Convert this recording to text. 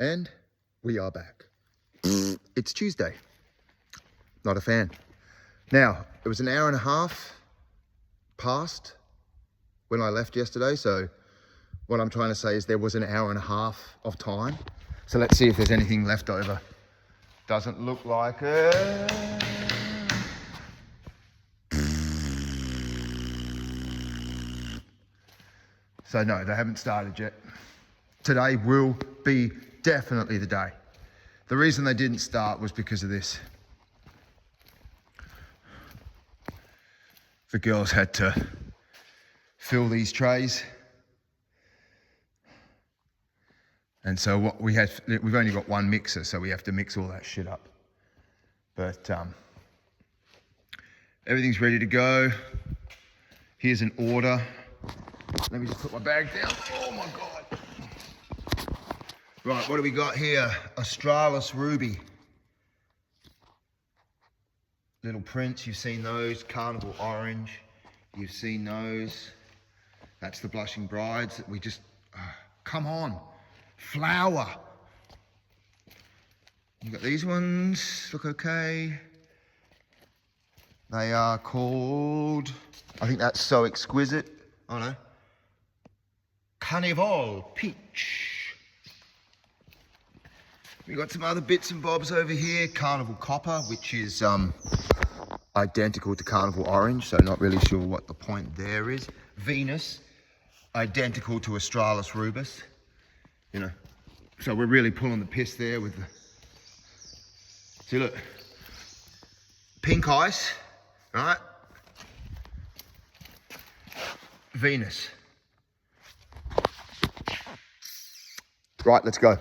And we are back. It's Tuesday. Not a fan. Now, it was an hour and a half past when I left yesterday. So what I'm trying to say is there was an hour and a half of time. So let's see if there's anything left over. Doesn't look like it. So no, they haven't started yet. Today will be definitely the day. The reason they didn't start was because of this. The girls had to fill these trays. And so what we've only got one mixer, so we have to mix all that shit up. But everything's ready to go. Here's an order. Let me just put my bag down. Oh my God. Right, what do we got here? Australis Ruby. Little prints, you've seen those. Carnival Orange, you've seen those. That's the Blushing Brides that we just, come on. Flower. You got these ones, look okay. They are called, I think that's So Exquisite. Oh no. Carnival Peach. We got some other bits and bobs over here. Carnival Copper, which is identical to Carnival Orange, so not really sure what the point there is. Venus, identical to Australis Rubus. You know, so we're really pulling the piss there with the... See, look. Pink Ice, right? Venus. Right, let's go.